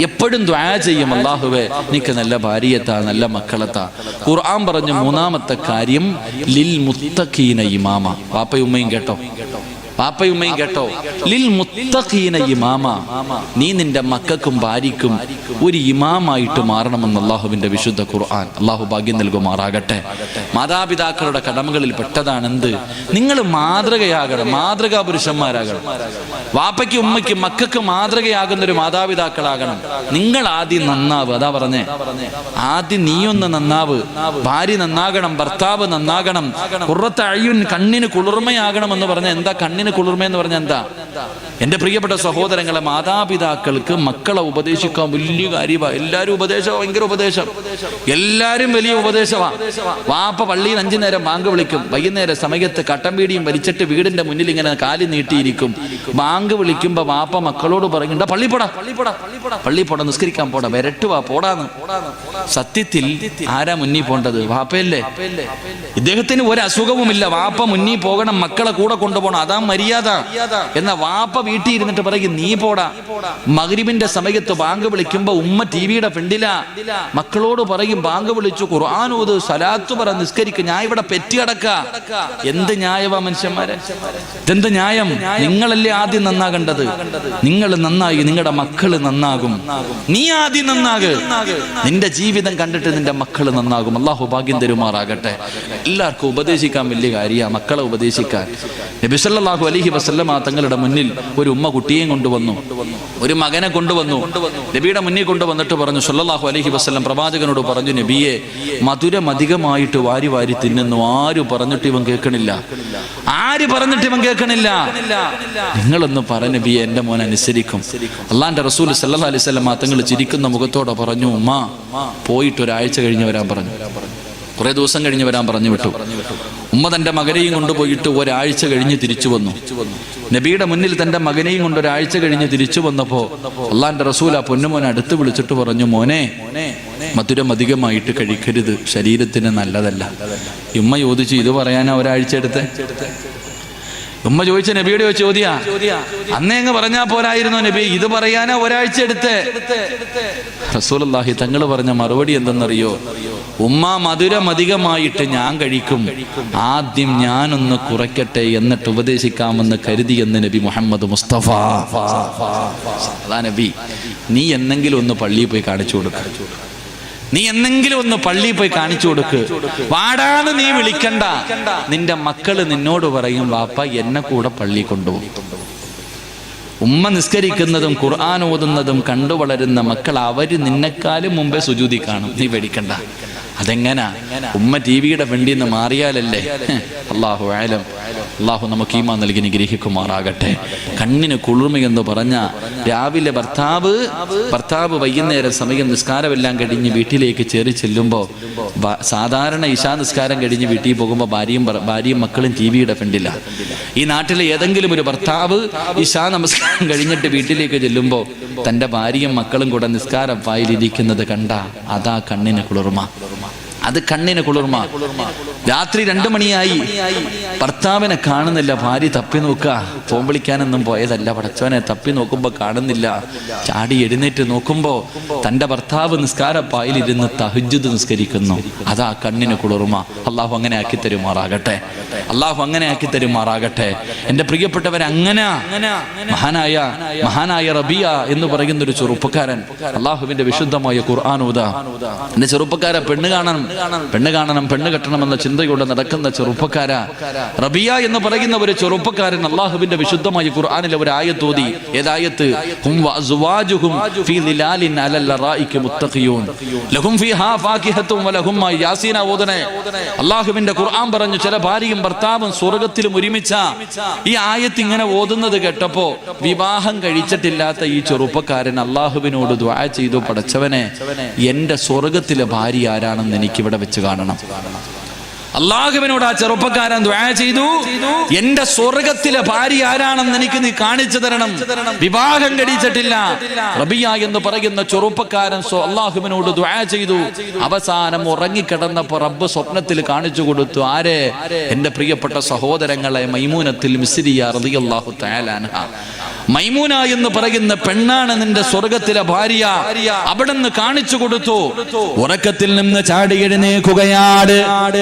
എപ്പോഴും ദുആ ചെയ്യും, അല്ലാഹുവേ നിനക്ക് നല്ല ഭാര്യയെത്താ, നല്ല മക്കളെത്താ. ഖുർആൻ പറഞ്ഞ മൂന്നാമത്തെ കാര്യം ലിൽ മുത്തഖീന ഇമാമ. വാപ്പയും ഉമ്മയും കേട്ടോ, പാപ്പയും ഉമ്മയും കേട്ടോ, ലിൽ മുത്തഖീന ഇമാമ. നീ നിന്റെ മക്കൾക്കും ഭാര്യയ്ക്കും ഒരു ഇമാമായിട്ട് മാറണമെന്ന് അള്ളാഹുവിന്റെ വിശുദ്ധ ഖുർആൻ. അള്ളാഹു ഭാഗ്യം നൽകുമാറാകട്ടെ. മാതാപിതാക്കളുടെ കടമകളിൽ പെട്ടതാണ് എന്ത്? നിങ്ങൾ മാതൃകയാകണം, മാതൃകാ പുരുഷന്മാരാകണം. വാപ്പയ്ക്കും ഉമ്മയ്ക്കും മക്കൾക്ക് മാതൃകയാകുന്ന ഒരു മാതാപിതാക്കളാകണം. നിങ്ങൾ ആദ്യം നന്നാവ്, അതാ പറഞ്ഞേ, ആദ്യം നീയൊന്ന് നന്നാവ്. ഭാര്യ നന്നാകണം, ഭർത്താവ് നന്നാകണം. ഖുർറത്ത അയ്യുൻ, കണ്ണിന് കുളിർമയാകണമെന്ന് പറഞ്ഞ എന്താ? കണ്ണിന് കുളിർമയെന്ന് പറഞ്ഞ എന്താ? എൻ്റെ പ്രിയപ്പെട്ട സഹോദരങ്ങളെ, മാതാപിതാക്കൾക്ക് മക്കളെ ഉപദേശിക്കാൻ വലിയ കാര്യമാണ്. എല്ലാവരും ഉപദേശം, ഭയങ്കര ഉപദേശം, എല്ലാവരും വലിയ ഉപദേശമാണ്. വാപ്പ പള്ളിയിൽ 5 നേരം ബാങ്ക് വിളിക്കും, വൈകുന്നേരം സമയത്ത് കട്ടൻ പീടിയും വലിച്ചിട്ട് വീടിന്റെ മുന്നിൽ ഇങ്ങനെ കാലി നീട്ടിയിരിക്കും. ബാങ്ക് വിളിക്കുമ്പോ വാപ്പ മക്കളോട് പറയുന്നുണ്ട്, പള്ളി പോടാ, നിസ്കരിക്കാൻ പോടാ, വരട്ടുവാ, പോടാന്ന്. സത്യത്തിൽ ആരാ മുന്നിൽ പോണ്ടത്? വാപ്പയല്ലേ. ഇദ്ദേഹത്തിന് ഒരു അസുഖവുമില്ല, വാപ്പ മുന്നിൽ പോകണം, മക്കളെ കൂടെ കൊണ്ടുപോകണം, അതാ മര്യാദ. എന്ന വാപ്പ വീട്ടിൽ ഇരുന്നിട്ട് പറയും, നീ പോടാ. മഗ്രിബിന്റെ സമയത്ത് ബാങ്ക് വിളിക്കുമ്പോ ഉമ്മ ടിവിയുടെ ഫ്രണ്ടിലാ, മക്കളോട് പറയും, ബാങ്ക് വിളിച്ചു, ഖുർആൻ ഓത്, സലാത്ത് പറ, നിസ്കരിക്കും, ഞാൻ ഇവിടെ പെറ്റി കിടക്ക. എന്ത് ന്യായവാ മനുഷ്യന്മാരെ? ഇതെന്ത് ന്യായം? നിങ്ങളല്ലേ ആദ്യം നന്നാകേണ്ടത്. നിങ്ങൾ നന്നായി, നിങ്ങളുടെ മക്കള് നന്നാകും. നീ ആദ്യം നന്നാക്. നിന്റെ ജീവിതം കണ്ടിട്ട് നിന്റെ മക്കള് നന്നാകും. അള്ളാഹു ഭാഗ്യം തരുമാറാകട്ടെ. എല്ലാവർക്കും ഉപദേശിക്കാൻ വലിയ കാര്യമാണ്, മക്കളെ ഉപദേശിക്കാൻ. നബി സല്ലല്ലാഹു അലൈഹി വസല്ലമ തങ്ങളുടെ മുന്നിൽ ഒരു ഉമ്മ കുട്ടിയെയും കൊണ്ടുവന്നു, ഒരു മകനെ കൊണ്ടുവന്നു. നബിയുടെ മുന്നിൽ കൊണ്ടുവന്നിട്ട് പറഞ്ഞു, സല്ലല്ലാഹു അലൈഹി വസല്ലം പ്രവാചകനോട് പറഞ്ഞു, നബിയെ, മധുരം അധികമായിട്ട് വാരി വാരി തിന്നുന്നു. ആര് പറഞ്ഞിട്ട് ഇവൻ കേൾക്കണില്ല, ആര് പറഞ്ഞിട്ട് ഇവൻ കേൾക്കണില്ല. നിങ്ങളൊന്ന് പറ നബിയെ, എൻ്റെ മോൻ അനുസരിക്കും. അള്ളാന്റെ റസൂൽ സല്ലല്ലാഹു അലൈഹി വസല്ലം തങ്ങൾ ചിരിക്കുന്ന മുഖത്തോടെ പറഞ്ഞു, ഉമ്മ പോയിട്ട് ഒരാഴ്ച കഴിഞ്ഞ് വരാൻ പറഞ്ഞു. കുറെ ദിവസം കഴിഞ്ഞ് വരാൻ പറഞ്ഞു വിട്ടു. ഉമ്മ തന്റെ മകനെയും കൊണ്ടുപോയിട്ട് ഒരാഴ്ച കഴിഞ്ഞ് തിരിച്ചു വന്നു. നബിയുടെ മുന്നിൽ തന്റെ മകനെയും കൊണ്ട് ഒരാഴ്ച കഴിഞ്ഞ് തിരിച്ചു വന്നപ്പോ അള്ളാന്റെ റസൂൽ ആ പൊന്നുമോനെ അടുത്ത് വിളിച്ചിട്ട് പറഞ്ഞു, മോനെ, മധുരം അധികമായിട്ട് കഴിക്കരുത്, ശരീരത്തിന് നല്ലതല്ല. ഉമ്മ ചോദിച്ചു, ഇത് പറയാനാ ഒരാഴ്ച എടുത്ത്? ഉമ്മ ചോദിച്ച നബിയുടെ ചോദ്യ, അന്നേ അങ്ങ് പറഞ്ഞാ പോരായിരുന്നു നബി, ഇത് പറയാനാ ഒരാഴ്ച എടുത്ത്. റസൂലുള്ളാഹി തങ്ങൾ പറഞ്ഞ മറുപടി എന്തെന്നറിയോ? ഉമ്മ മധുരം അധികമായിട്ട് ഞാൻ കഴിക്കും, ആദ്യം ഞാനൊന്ന് കുറയ്ക്കട്ടെ എന്നിട്ട് ഉപദേശിക്കാമെന്ന് കരുതിയെന്ന് നബി മുഹമ്മദ് മുസ്തഫ. അതാ നബി, നീ എന്നെങ്കിലും ഒന്ന് പള്ളിയിൽ പോയി കാണിച്ചു കൊടുക്ക, നീ എന്നെങ്കിലും ഒന്ന് പള്ളിയിൽ പോയി കാണിച്ചു കൊടുക്ക്. വാടാന്ന് നീ വിളിക്കണ്ട, നിന്റെ മക്കള് നിന്നോട് പറയും വാപ്പ എന്നെ കൂടെ പള്ളി കൊണ്ടുപോകും. ഉമ്മ നിസ്കരിക്കുന്നതും ഖുർആൻ ഓതുന്നതും കണ്ടു വളരുന്ന മക്കൾ അവര് നിന്നെക്കാളും മുമ്പേ സുജൂദി കാണും. നീ പേടിക്കണ്ട. അതെങ്ങനാ? ഉമ്മ ടിവിയുടെ വെണ്ടിയിൽ നിന്ന് മാറിയാലല്ലേ? അല്ലാഹു അഅലം. അല്ലാഹു നമുക്ക് ഈമാൻ നൽകി നിഗ്രഹിക്കുമാറാകട്ടെ. കണ്ണിന് കുളിർമയെന്ന് പറഞ്ഞ രാവിലെ ഭർത്താവ് വൈകുന്നേരം സമയം നിസ്കാരമെല്ലാം കഴിഞ്ഞ് വീട്ടിലേക്ക് ചേറി ചെല്ലുമ്പോൾ, സാധാരണ ഇശാ നിസ്കാരം കഴിഞ്ഞ് വീട്ടിൽ പോകുമ്പോൾ ഭാര്യയും മക്കളും ടിവിയുടെ ഫ്രണ്ടില്ല. ഈ നാട്ടിലെ ഏതെങ്കിലും ഒരു ഭർത്താവ് ഇശാ നമസ്കാരം കഴിഞ്ഞിട്ട് വീട്ടിലേക്ക് ചെല്ലുമ്പോൾ തൻ്റെ ഭാര്യയും മക്കളും കൂടെ നിസ്കാരം പായിലിരിക്കുന്നത് കണ്ട, അതാ കണ്ണിന് കുളിർമ. അത് കണ്ണിന് കുളിർമ. രാത്രി 2 മണിയായി, ഭർത്താവിനെ കാണുന്നില്ല. ഭാര്യ തപ്പി നോക്കുക. ഫോൺ വിളിക്കാനൊന്നും പോയതല്ല, പടച്ചവനെ തപ്പി നോക്കുമ്പോ കാണുന്നില്ല. ചാടി എഴുന്നേറ്റ് നോക്കുമ്പോ തന്റെ ഭർത്താവ് നിസ്കാരപ്പായിലിരുന്ന് തഹജ്ജുദ് നിസ്കരിക്കുന്നു. അതാ കണ്ണിന് കുളിർമ. അള്ളാഹു അങ്ങനെ ആക്കി തരുമാറാകട്ടെ. അള്ളാഹു അങ്ങനെ ആക്കി തരുമാറാകട്ടെ. എന്റെ പ്രിയപ്പെട്ടവർ, അങ്ങനെ മഹാനായ റബിയ എന്ന് പറയുന്ന ഒരു ചെറുപ്പക്കാരൻ അള്ളാഹുവിന്റെ വിശുദ്ധമായ ഖുർആൻ ഓതാ. എന്റെ ചെറുപ്പക്കാരെ, പെണ്ണ് കാണണം, പെണ്ണ് കെട്ടണമെന്ന ചിന്തയോടെ നടക്കുന്ന ചെറുപ്പക്കാര, റബിയ എന്ന് പറയുന്ന ഒരു ചെറുപ്പക്കാരൻ അള്ളാഹുവിന്റെ വിശുദ്ധമായ ഖുർആനിലെ ഒരു ആയത്ത് ഓതി. ഏതായത്ത്? ഹും വഅസ്വാജുഹും ഫീ ദിലാലിൻ അലൽ ലറായിക മുത്തഖിയൂൻ ലഹും ഫീഹാ ഫാകിഹത്തും വലഹും മാ യാസീന ഓതനെ. അള്ളാഹുവിന്റെ ഖുർആൻ പറഞ്ഞു, ചില ഭാര്യയും ഭർത്താവും സ്വർഗ്ഗത്തിലും ഒരുമിച്ച. ഈ ആയത്ത് ഇങ്ങനെ ഓതുന്നത് കേട്ടപ്പോ വിവാഹം കഴിച്ചിട്ടില്ലാത്ത ഈ ചെറുപ്പക്കാരൻ അള്ളാഹുവിനോട് ദുആ ചെയ്തു, പടച്ചവനെ എന്റെ സ്വർഗ്ഗത്തിലെ ഭാര്യ ആരാണെന്ന് എനിക്കിവിടെ വെച്ച് കാണണം. അള്ളാഹുവിനോട് ആ ചെറുപ്പക്കാരൻ ദുആ ചെയ്തു, എന്റെ സ്വർഗ്ഗത്തിലെ ഭാര്യ ആരാണെന്ന് എനിക്ക് നീ കാണിച്ചു തരണം. വിവാഹം കഴിച്ചിട്ടില്ല. റബിയ എന്ന് പറയുന്ന ചെറുപ്പക്കാരൻ അള്ളാഹുവിനോട് ദുആ ചെയ്തു. അവസാനം ഉറങ്ങിക്കിടന്നപ്പോ റബ്ബ് സ്വപ്നത്തിൽ കാണിച്ചു കൊടുത്തു. ആരെ? എന്റെ പ്രിയപ്പെട്ട സഹോദരങ്ങളെ, മൈമൂനത്തുൽ മിസ്രിയ റളിയല്ലാഹു തആല അൻഹ. മൈമൂന എന്ന് പറയുന്ന പെണ്ണാണ് നിന്റെ സ്വർഗ്ഗത്തിലെ ഭാര്യ. അവിടുന്ന് കാണിച്ചു കൊടുത്തു. ഉറക്കത്തിൽ നിന്ന് ചാടി എഴുന്നേൽക്കുകയാണ്.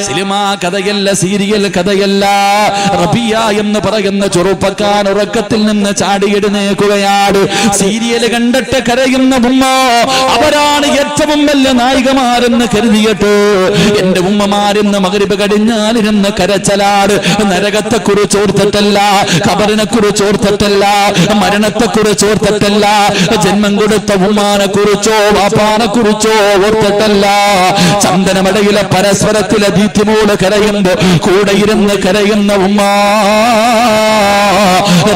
സിനിമ കഥയല്ല, സീരിയൽ കഥയല്ല. റബിയ എന്ന് പറയുന്ന ചെറുപ്പക്കാരൻ ഉറക്കത്തിൽ നിന്ന് ചാടി എഴുന്നേൽക്കുകയാണ്. സീരിയൽ കണ്ടിട്ട് കരയുന്ന ഉമ്മ, അവരാണ് ഏറ്റവും വലിയ നായികമാരെന്ന് കരുതിയിട്ട് എന്റെ ഉമ്മമാരെന്ന് മഗ്രിബ് കഴിഞ്ഞാലിരുന്ന് കരച്ചലാട്. നരകത്തെ കുറിച്ച് ഓർത്തിട്ടല്ല, ഖബറിനെ കുറിച്ച് ഓർത്തിട്ടല്ല, മരണത്തെ കുറിച്ച് ഓർത്തിട്ടല്ല, ജന്മം കൊടുത്ത ഉമ്മാനെ കുറിച്ചോ വാപ്പാനെ കുറിച്ചോ ഓർത്തിട്ടല്ല. ചന്ദനമടയിലെ പരസ്പരത്തിലെ ദീപ്തിമോട് കരയുമ്പോ കൂടെ ഇരുന്ന് കരയുന്ന ഉമ്മ.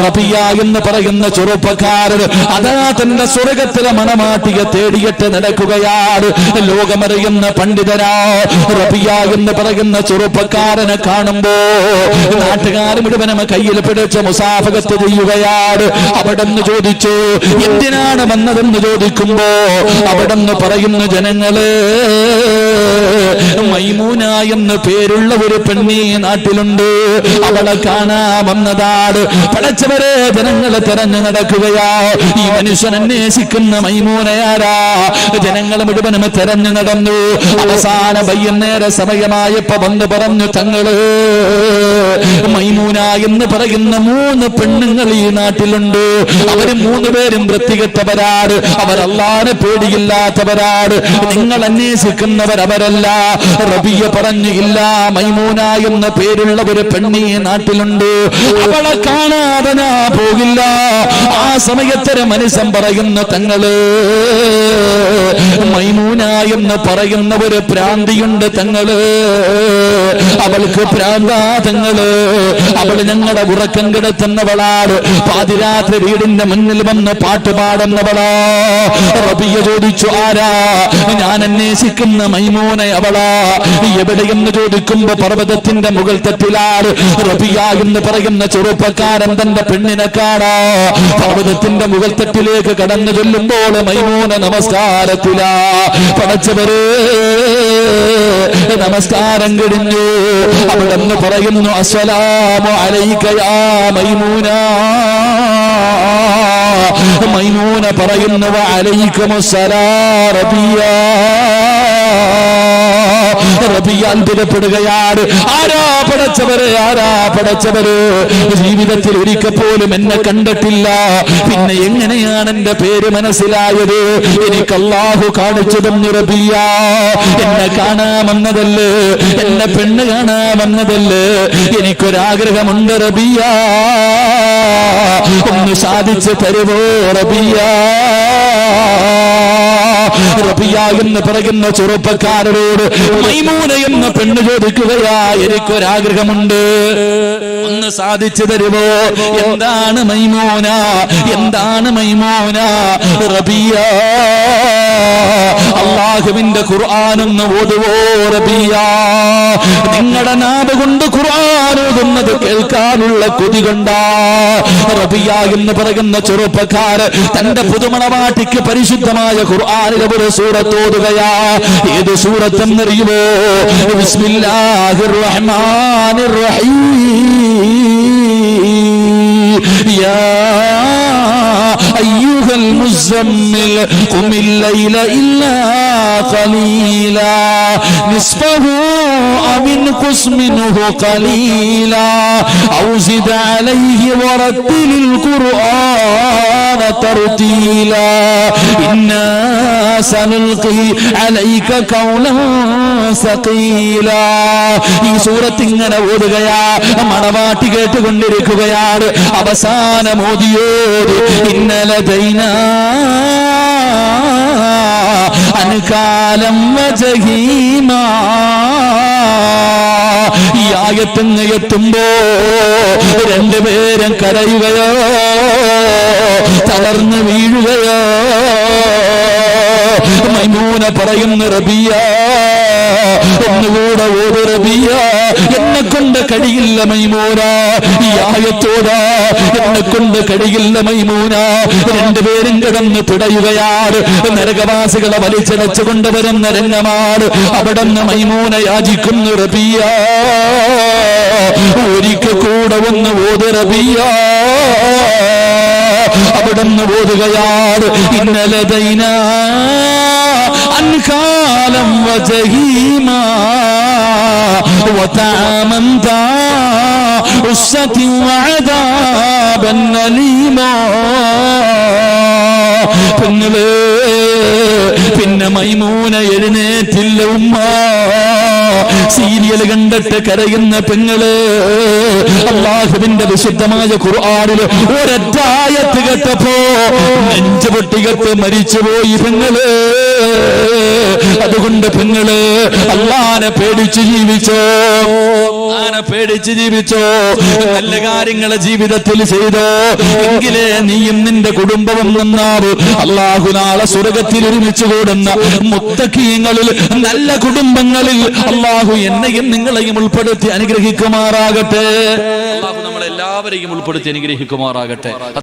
റബിയ എന്ന് പറയുന്ന ചെറുപ്പക്കാരൻ അതാ തന്റെ സ്വർഗ്ഗത്തിലെ മണമാട്ടിയെ തേടിയിട്ട് നടക്കുകയാണ്. ലോകമറിയുന്ന പണ്ഡിതരാ റബിയ എന്ന് പറയുന്ന ചെറുപ്പക്കാരനെ കാണുമ്പോ നാട്ടുകാർ മുഴുവനും കയ്യിൽ പിടിച്ച് മുസാഫഹത്ത് ചെയ്യുകയാണ്. അവിടെന്ന് ചോദിച്ചു, എന്തിനാണ് വന്നതെന്ന് ചോദിക്കുമ്പോ അവിടെന്ന് പറയുന്നു, ജനങ്ങള്, മൈമൂന എന്ന് പേരുള്ള ഒരു പെണ്ണി നാട്ടിലുണ്ട്, അവളെ കാണാൻ വന്നതാണ്. പടച്ചവരെ, ജനങ്ങളെ തെരഞ്ഞു നടക്കുകയാ. ഈ മനുഷ്യൻ അന്വേഷിക്കുന്ന മൈമൂനയാരാ? ജനങ്ങൾ മുഴുവനും തെരഞ്ഞു നടന്നു. അവസാന വൈകുന്നേര സമയമായപ്പോ വന്ന് പറഞ്ഞു, തങ്ങള്, മൈമൂന എന്ന് പറയുന്ന 3 പെണ്ണുങ്ങൾ ഈ നാട്ടിലുണ്ട്. അവര് 3 പേരും വൃത്തികെട്ടവരാണ്. അവർ അല്ലാഹുവിനെ പേടിയില്ലാത്തവരാണ്. നിങ്ങൾ അന്വേഷിക്കുന്നവർ അവരല്ല. റബിയ പറഞ്ഞു, ഇല്ല, മൈമൂന എന്ന പേരുള്ള ഒരു പെണ്ണി നാട്ടിലുണ്ട്, അവളെ കാണാതെ ഞാൻ പോകില്ല. ആ സമയത്തൊരു മനുഷ്യൻ പറയുന്ന, തങ്ങള്, മൈമൂന എന്ന് പറയുന്ന ഒരു പ്രാന്തിയുണ്ട് തങ്ങള്, അവൾക്ക് പ്രാന്താ തങ്ങള്, അവള് ഞങ്ങളുടെ ഉറക്കം കിടത്തുന്നവളാണ്, പാതിരാത്രി വീടിന്റെ മുന്നിൽ വന്ന് പാട്ട് പാടുന്നവളാ. റബിയ ചോദിച്ചു, ആരാ? ഞാൻ അന്വേഷിക്കുന്ന മൈമൂന അവളാ. എവിടെയെന്ന് ചോദിക്കുമ്പോ പർവ്വതത്തിന്റെ മുകൾ തട്ടിലാണ്. റബിയ എന്ന് പറയുന്ന ചെറുപ്പക്കാരൻ തന്റെ പെണ്ണിനെ കാണാ. പർവ്വതത്തിന്റെ മുകൾ തട്ടിലേക്ക് കടന്നു ചെല്ലുമ്പോൾ മൈമൂന നമസ്കാരത്തിലാ. പടച്ചവരേ, നമസ്കാരം കഴിഞ്ഞു. അവിടെ നിന്ന് പറയുന്നു അസ്സലാമു അലൈക യാ മൈമൂന. മൈമൂന പറയുന്നു വഅലൈക്കുമുസ്സലാം റബിയ. റബിയ അത്ഭുതപ്പെടുകയാണ്. ആരാ പടച്ചവര് ജീവിതത്തിൽ ഒരിക്കൽ പോലും എന്നെ കണ്ടിട്ടില്ല, പിന്നെ എങ്ങനെയാണ് എന്റെ പേര് മനസ്സിലായത്? എനിക്ക് അല്ലാഹു കാണിച്ചു തന്നു റബിയ. എന്നെ കാണാമെന്നതല്ലേ, എന്നെ പെണ്ണ് കാണാമെന്നതല്ലേ, എനിക്കൊരാഗ്രഹമുണ്ട് റബിയ, ഒന്ന് സാധിച്ചു തരുമോ റബിയ? റബിയ എന്ന് പറയുന്ന ചെറുപ്പക്കാരോട് മൈമൂന എന്ന പെണ്ണ് ചോദിക്കുകയാ, എനിക്കൊരാഗ്രഹമുണ്ട്, ഒന്ന് സാധിച്ചു തരുമോ? എന്താണ് മൈമൂന? എന്താണ് മൈമൂന? റബിയ, അല്ലാഹുവിന്റെ ഖുർആൻ ഒന്ന് ഓതുവോ റബിയ? നിങ്ങളുടെ നാവ് കൊണ്ട് ഖുർആൻ ഓതുന്നത് കേൾക്കാനുള്ള കൊതി കൊണ്ടാ. റബിയ എന്ന് പറയുന്ന ചെറുപ്പക്കാര് തന്റെ പുതുമണവാട്ടിക്ക് പരിശുദ്ധമായ ഖുർആനിലെ ഒരു സൂറത്ത് ഓതുകയാ. ഏത് സൂറത്തെന്നറിയുമോ? ബിസ്മില്ലാഹിർ റഹ്മാനിർ റഹീം. യാ അയ്യുഹൽ മുസമ്മിൽ ഖുമിൽ ലൈല ഇല്ലാ ഖലീലാ നിസ്ഫഹു أو انقص منه قليلا أو زد عليه ورتل القرآن ترتيلا إنا سنلقي عليك قولا ثقيلا. ഈ സൂറത്ത് ഇങ്ങനെ ഓതുകയാ, മണവാട്ടി കേട്ടുകൊണ്ടിരിക്കുകയാണ്. അവസാനം ഓതിയോട് ഇന്നലെ ദൈനാ അൻകാലം വജഹീമാ. ഈ ആയത്തങ്ങ് എത്തുമ്പോ രണ്ടുപേരും കരയുകയോ തളർന്നു വീഴുകയോ. മൈമൂന പറയുന്നു റബിയ ഒന്നുകൂടെ ഓത് റബിയ, എന്നെ കൊണ്ട് കഴിയില്ല മൈമൂന, ഈ ആയത്തോടാ എന്നെ കൊണ്ട് കഴിയില്ല മൈമൂന. രണ്ടുപേരും കിടന്ന് പിടയുകയാണ്. നരകവാസികളെ വലിച്ചടച്ചു കൊണ്ടുവരുന്ന രംഗമാണ്. അവിടെ നിന്ന് മൈമൂന യാചിക്കുന്നു റബിയ, ഒരിക്കൽ കൂടെ ഒന്ന് ഓത് റബിയ. അവിടെ നിന്ന് ഓതുകയാണ് ഇന്നലെ ദൈനാ അൻകാലം വജഹീമാ وطعاما ذا غصة وعذابا أليما. പിന്നെ മൈമൂന എഴുന്നേറ്റില്ല ഉമ്മ. സീരിയൽ കണ്ടിട്ട് കരയുന്ന പെങ്ങള് അല്ലാഹുവിന്റെ വിശുദ്ധമായ ഖുർആനില് ഒരധ്യായത്ത് കേട്ടപ്പോ നെഞ്ചു പൊട്ടികത്ത് മരിച്ചുപോയി പെങ്ങള്. അതുകൊണ്ട് പെങ്ങള് അല്ലാഹനെ പേടിച്ച് ജീവിച്ചോ, ആനെ പേടിച്ച് ജീവിച്ചോ, നല്ല കാര്യങ്ങളെ ജീവിതത്തിൽ ചെയ്തോ, എങ്കിലേ നീയും നിന്റെ കുടുംബവും നന്നാവും. അല്ലാഹു നാളെ സ്വർഗത്തിൽ ഒരുമിച്ച് കൂടുന്ന മുത്തഖീങ്ങളിൽ നല്ല കുടുംബങ്ങളിൽ അല്ലാഹു എന്നെയും നിങ്ങളെയും ഉൾപ്പെടുത്തി അനുഗ്രഹിക്കുമാറാകട്ടെ. അല്ലാഹു നമ്മളെല്ലാവരെയും ഉൾപ്പെടുത്തി അനുഗ്രഹിക്കുമാറാകട്ടെ.